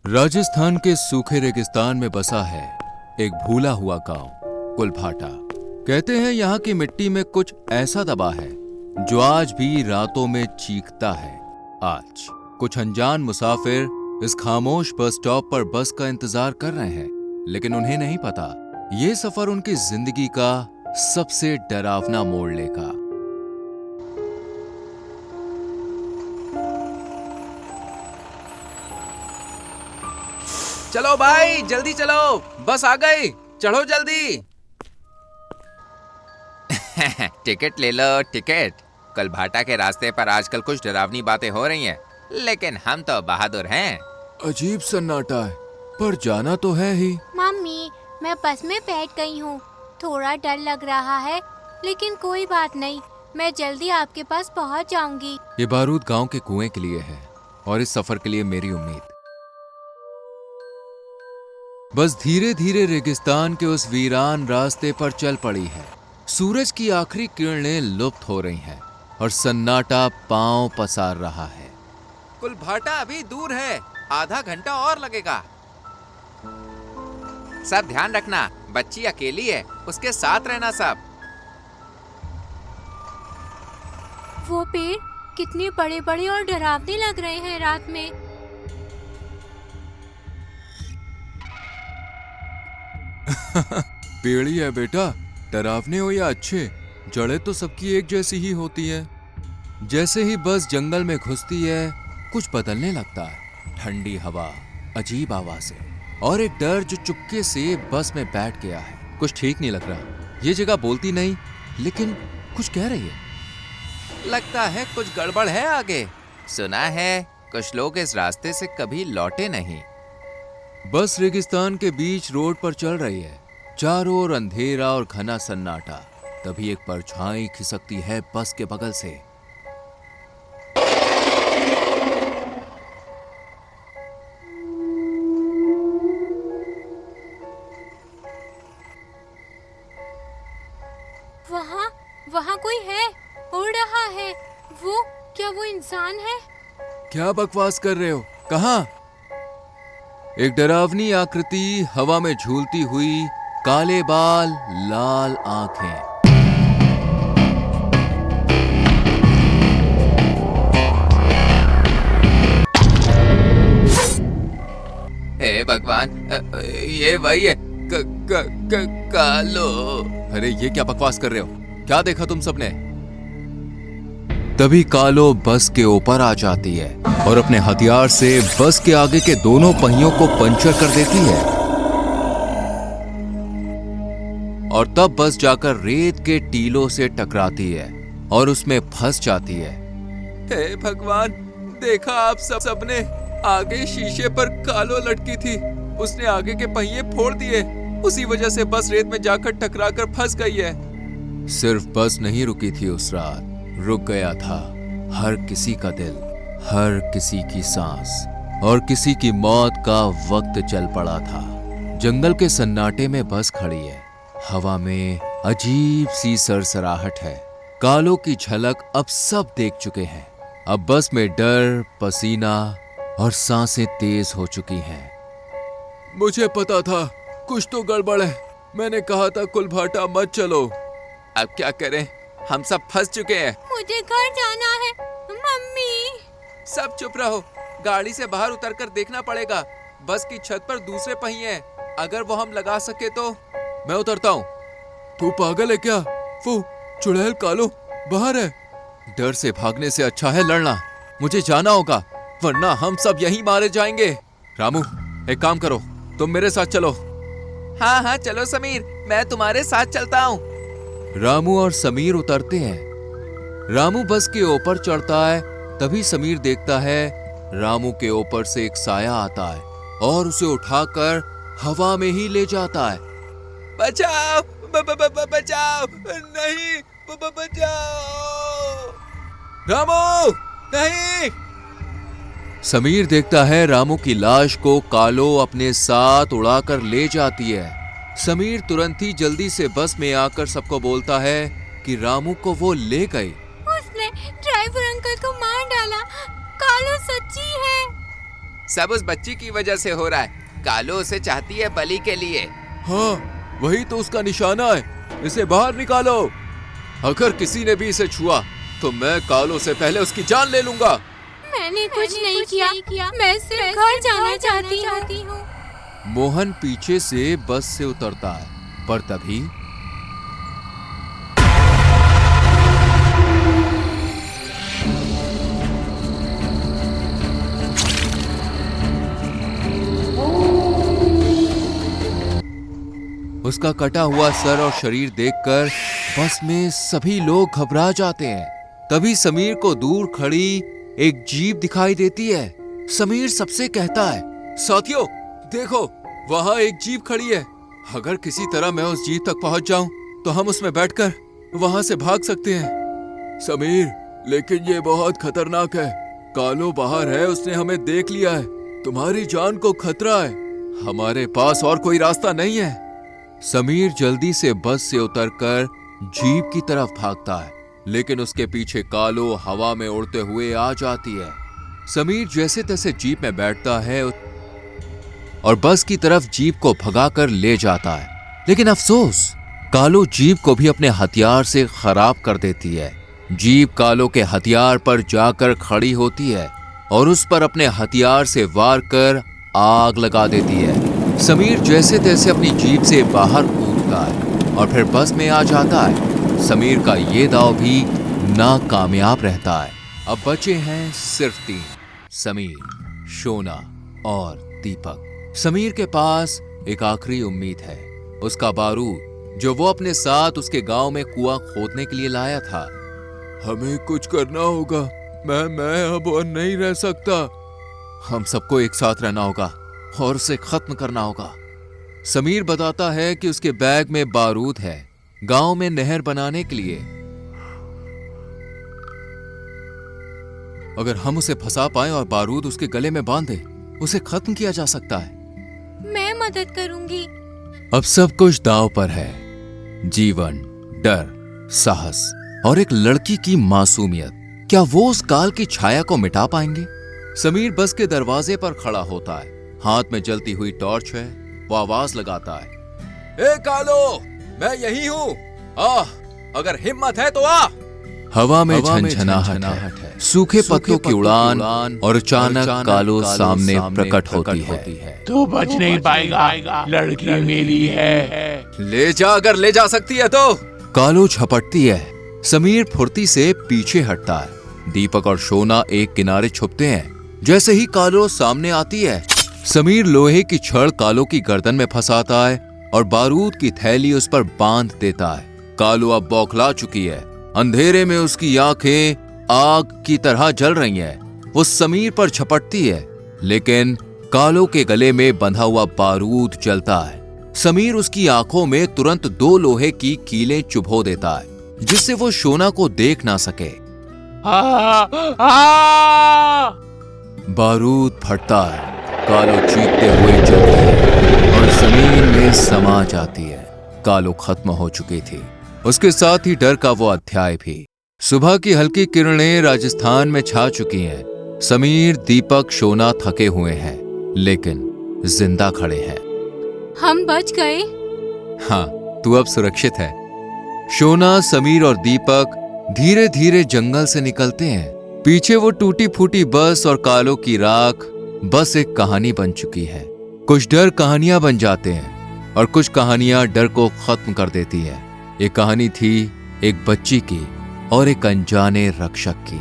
राजस्थान के सूखे रेगिस्तान में बसा है एक भूला हुआ गांव कुलभाटा। कहते हैं यहाँ की मिट्टी में कुछ ऐसा दबा है जो आज भी रातों में चीखता है। आज कुछ अनजान मुसाफिर इस खामोश बस स्टॉप पर बस का इंतजार कर रहे हैं, लेकिन उन्हें नहीं पता ये सफर उनकी जिंदगी का सबसे डरावना मोड़ लेगा। चलो भाई, जल्दी चलो, बस आ गई, चढ़ो जल्दी। टिकट ले लो, टिकट। कुलभाटा के रास्ते पर आजकल कुछ डरावनी बातें हो रही हैं, लेकिन हम तो बहादुर हैं। अजीब सन्नाटा है, पर जाना तो है ही। मम्मी, मैं बस में बैठ गई हूँ। थोड़ा डर लग रहा है, लेकिन कोई बात नहीं, मैं जल्दी आपके पास पहुँच जाऊंगी। ये बारूद गांव के कुएं के लिए है और इस सफर के लिए मेरी उम्मीद। बस धीरे धीरे रेगिस्तान के उस वीरान रास्ते पर चल पड़ी है। सूरज की आखिरी किरणें लुप्त हो रही हैं और सन्नाटा पांव पसार रहा है। कुलभाटा अभी दूर है, आधा घंटा और लगेगा। सब ध्यान रखना, बच्ची अकेली है, उसके साथ रहना सब। वो पेड़ कितने बड़े बड़े और डरावने लग रहे हैं रात में। पेड़ ही है बेटा, डरावने हो या अच्छे, जड़ें तो सबकी एक जैसी ही होती है। जैसे ही बस जंगल में घुसती है, कुछ बदलने लगता है। ठंडी हवा, अजीब आवाजें और एक डर जो चुपके से बस में बैठ गया है। कुछ ठीक नहीं लग रहा। ये जगह बोलती नहीं, लेकिन कुछ कह रही है। लगता है कुछ गड़बड़ है आगे। सुना है कुछ लोग इस रास्ते से कभी लौटे नहीं। बस रेगिस्तान के बीच रोड पर चल रही है, चारों ओर अंधेरा और घना सन्नाटा। तभी एक परछाई खिसकती है बस के बगल से। वहाँ कोई है, उड़ रहा है। क्या वो इंसान है? क्या बकवास कर रहे हो? कहाँ? एक डरावनी आकृति, हवा में झूलती हुई, काले बाल, लाल आंखें। हे भगवान, ये वही है, कालो। अरे ये क्या बकवास कर रहे हो? क्या देखा तुम सबने? तभी कालो बस के ऊपर आ जाती है और अपने हथियार से बस के आगे के दोनों पहियों को पंचर कर देती है और तब बस जाकर रेत के टीलों से टकराती है और उसमें फंस जाती है। हे भगवान, देखा आप सबने, आगे शीशे पर कालो लटकी थी, उसने आगे के पहिए फोड़ दिए। उसी वजह से बस रेत में जाकर टकराकर फंस गई है। सिर्फ बस नहीं रुकी थी उस रात, रुक गया था हर किसी का दिल, हर किसी की सांस और किसी की मौत का वक्त चल पड़ा था। जंगल के सन्नाटे में बस खड़ी है, हवा में अजीब सी सरसराहट है। कालो की झलक अब सब देख चुके हैं। अब बस में डर, पसीना और सांसें तेज हो चुकी हैं। मुझे पता था कुछ तो गड़बड़ है, मैंने कहा था कुलभाटा मत चलो। अब क्या करें, हम सब फंस चुके हैं। मुझे घर जाना है, मम्मी। सब चुप रहो, गाड़ी से बाहर उतरकर देखना पड़ेगा। बस की छत पर दूसरे पहिए हैं, अगर वो हम लगा सके तो। मैं उतरता हूँ। तू पागल है क्या? वो चुड़ैल कालो बाहर है। डर से भागने से अच्छा है लड़ना। मुझे जाना होगा, वरना हम सब यहीं मारे जाएंगे। रामू, एक काम करो, तुम मेरे साथ चलो। हाँ हाँ चलो समीर, मैं तुम्हारे साथ चलता हूँ। रामू और समीर उतरते हैं। रामू बस के ऊपर चढ़ता है, तभी समीर देखता है रामू के ऊपर से एक साया आता है और उसे उठाकर हवा में ही ले जाता है। बचाओ, बचाओ, नहीं, बचाओ। रामू, नहीं। समीर देखता है रामू की लाश को कालो अपने साथ उड़ाकर ले जाती है। समीर तुरंत ही जल्दी से बस में आकर सबको बोलता है कि रामू को वो ले गई। उसने ड्राइवर अंकल को मार डाला, कालो सच्ची है। सब उस बच्ची की वजह से हो रहा है। कालो उसे चाहती है बलि के लिए। हाँ, वही तो उसका निशाना है। इसे बाहर निकालो। अगर किसी ने भी इसे छुआ तो मैं कालो से पहले उसकी जान ले लूंगा। मैंने कुछ नहीं किया। मैं सिर्फ घर जाना चाहती हूँ। मोहन पीछे से बस से उतरता है, पर तभी उसका कटा हुआ सर और शरीर देखकर बस में सभी लोग घबरा जाते हैं। तभी समीर को दूर खड़ी एक जीप दिखाई देती है। समीर सबसे कहता है, साथियों देखो, वहां एक जीप खड़ी है। अगर किसी तरह मैं उस जीप तक पहुंच जाऊं तो हम उसमें बैठकर वहां से भाग सकते हैं। समीर, लेकिन ये बहुत खतरनाक है। कालो बाहर है, उसने हमें देख लिया है। तुम्हारी जान को खतरा है। हमारे पास और कोई रास्ता नहीं है। समीर जल्दी से बस से उतरकर जीप की तरफ भागता है, लेकिन उसके पीछे कालो हवा में उड़ते हुए आ जाती है। समीर जैसे तैसे जीप में बैठता है और बस की तरफ जीप को भगाकर ले जाता है। लेकिन अफसोस, कालो जीप को भी अपने हथियार से खराब कर देती है। जीप कालो के हथियार पर जाकर खड़ी होती है और उस पर अपने हथियार से वार कर आग लगा देती है। समीर जैसे तैसे अपनी जीप से बाहर कूदता है और फिर बस में आ जाता है। समीर का ये दांव भी नाकामयाब रहता है। अब बचे हैं सिर्फ 3, समीर, शोना और दीपक। समीर के पास एक आखिरी उम्मीद है, उसका बारूद जो वो अपने साथ उसके गांव में कुआं खोदने के लिए लाया था। हमें कुछ करना होगा। मैं अब और नहीं रह सकता। हम सबको एक साथ रहना होगा और उसे खत्म करना होगा। समीर बताता है कि उसके बैग में बारूद है, गांव में नहर बनाने के लिए। अगर हम उसे फंसा पाए और बारूद उसके गले में बांध दे, उसे खत्म किया जा सकता है। मैं मदद करूंगी। अब सब कुछ दांव पर है। जीवन, डर, साहस और एक लड़की की मासूमियत। क्या वो उस काल की छाया को मिटा पाएंगे? समीर बस के दरवाजे पर खड़ा होता है, हाथ में जलती हुई टॉर्च है। वो आवाज लगाता है, ए कालो, मैं यही हूँ। अगर हिम्मत है तो आ। हवा में झनझनाहट है, सूखे पत्तों की उड़ान और अचानक कालो सामने प्रकट होती है। तू बच नहीं पाएगा, लड़की मेरी है। ले जा, अगर ले जा सकती है तो। कालो झपटती है। समीर फुर्ती से पीछे हटता है। दीपक और शोना एक किनारे छुपते हैं। जैसे ही कालो सामने आती है, समीर लोहे की छड़ कालो की गर्दन में फंसाता है और बारूद की थैली उस पर बांध देता है। कालो अब बौखला चुकी है। अंधेरे में उसकी आंखें आग की तरह जल रही हैं। वो समीर पर झपटती है, लेकिन कालो के गले में बंधा हुआ बारूद जलता है। समीर उसकी आंखों में तुरंत 2 लोहे की कीलें चुभो देता है, जिससे वो शोना को देख ना सके। बारूद फटता है, कालो चीखते हुए जलती है और जमीन में समा जाती है। कालो खत्म हो चुकी थी, उसके साथ ही डर का वो अध्याय भी। सुबह की हल्की किरणें राजस्थान में छा चुकी हैं। समीर, दीपक, शोना थके हुए हैं, लेकिन जिंदा खड़े हैं। हम बच गए। हाँ, तू अब सुरक्षित है। शोना, समीर और दीपक धीरे धीरे जंगल से निकलते हैं। पीछे वो टूटी फूटी बस और कालो की राख बस एक कहानी बन चुकी है। कुछ डर कहानियां बन जाते हैं और कुछ कहानियां डर को खत्म कर देती है। एक कहानी थी एक बच्ची की और एक अनजाने रक्षक की।